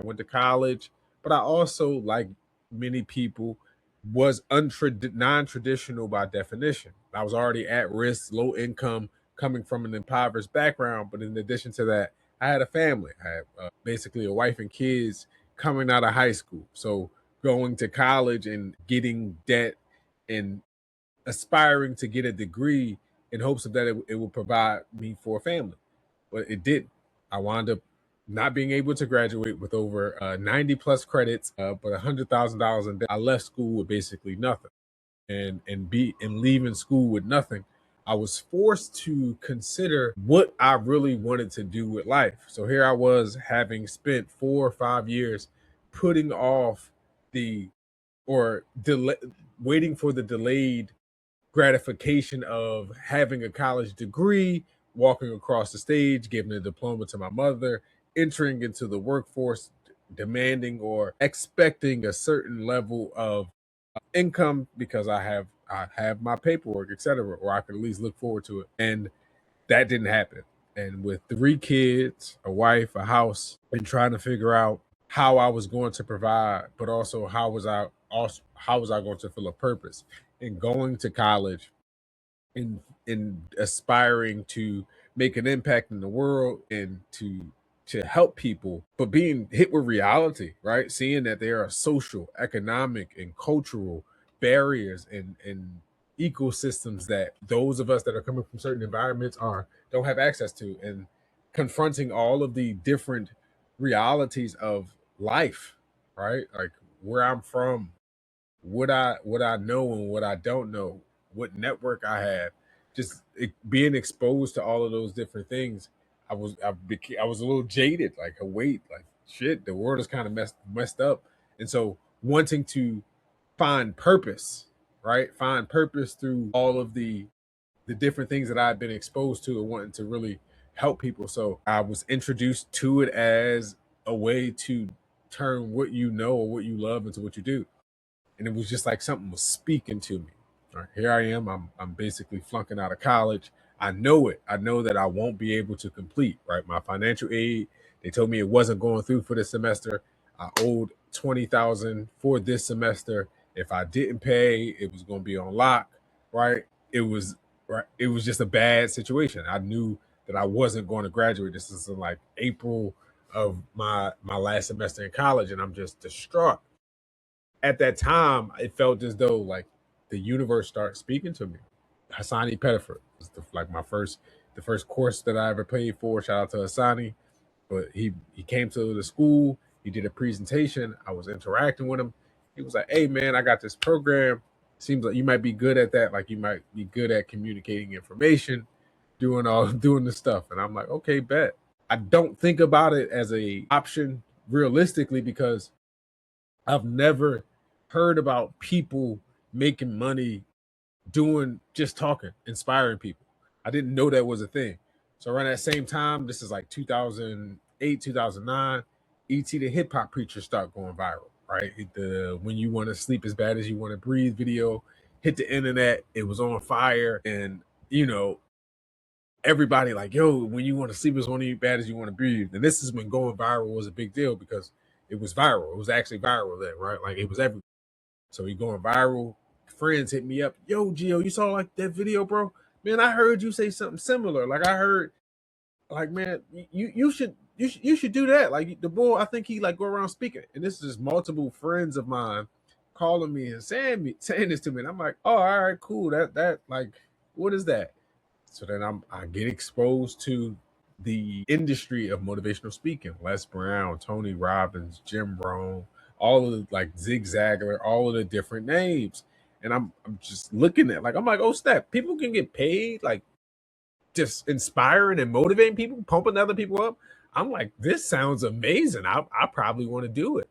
went to college, but I also, like many people, was non-traditional by definition. I was already at risk, low income, coming from an impoverished background. But in addition to that, I had a family. I had basically a wife and kids coming out of high school. So going to college and getting debt and aspiring to get a degree in hopes of that it will provide me for a family. But it didn't. I wound up not being able to graduate with over 90 plus credits, but $100,000 in debt. I left school with basically nothing, and leaving school with nothing, I was forced to consider what I really wanted to do with life. So here I was, having spent 4 or 5 years putting off the or delay, waiting for the delayed gratification of having a college degree, walking across the stage, giving a diploma to my mother, entering into the workforce, demanding or expecting a certain level of income because I have my paperwork, etc., or I can at least look forward to it. And that didn't happen. And with 3 kids, a wife, a house, and trying to figure out how I was going to provide, but also how was I going to fill a purpose, and going to college in aspiring to make an impact in the world and to help people, but being hit with reality, right? Seeing that there are social, economic, and cultural barriers and ecosystems that those of us that are coming from certain environments are don't have access to, and confronting all of the different realities of life, right? Like where I'm from, what I know and what I don't know, what network I have, just being exposed to all of those different things. I was a little jaded, like a weight, like shit. The world is kind of messed up, and so wanting to find purpose, right? Find purpose through all of the different things that I've been exposed to and wanting to really help people. So I was introduced to it as a way to turn what you know or what you love into what you do, and it was just like something was speaking to me. Right, here I am. I'm basically flunking out of college. I know it. I know that I won't be able to complete. Right, my financial aid. They told me it wasn't going through for this semester. I owed 20,000 for this semester. If I didn't pay, it was going to be on lock. Right. It was right. It was just a bad situation. I knew that I wasn't going to graduate. This is in like April of my last semester in college, and I'm just distraught. At that time, it felt as though like the universe started speaking to me. Hassani Pettiford was like the first course that I ever paid for. Shout out to Hassani. But he came to the school. He did a presentation. I was interacting with him. He was like, "Hey man, I got this program. Seems like you might be good at that. Like you might be good at communicating information, doing the stuff." And I'm like, "Okay, bet." I don't think about it as a option realistically because I've never heard about people making money doing just talking, inspiring people. I didn't know that was a thing. So around that same time, this is like 2008, 2009, ET the hip hop preacher start going viral, right? The when you want to sleep as bad as you want to breathe video hit the internet. It was on fire, and you know everybody like, yo, when you want to sleep as bad as you want to breathe. And this is when going viral was a big deal because it was viral. It was actually viral then, right? Like it was everywhere. So he going viral. Friends hit me up. Yo, Gio, you saw like that video, bro? Man, I heard you say something similar. Like I heard, like man, you should do that. Like the boy, I think he like go around speaking. And this is just multiple friends of mine calling me and saying this to me. And I'm like, oh, all right, cool. That like, what is that? So then I get exposed to the industry of motivational speaking. Les Brown, Tony Robbins, Jim Rohn, all of the like Zig Ziglar, all of the different names. And I'm just looking at like I'm like, oh snap, people can get paid like just inspiring and motivating people, pumping other people up. I'm like, this sounds amazing. I probably want to do it.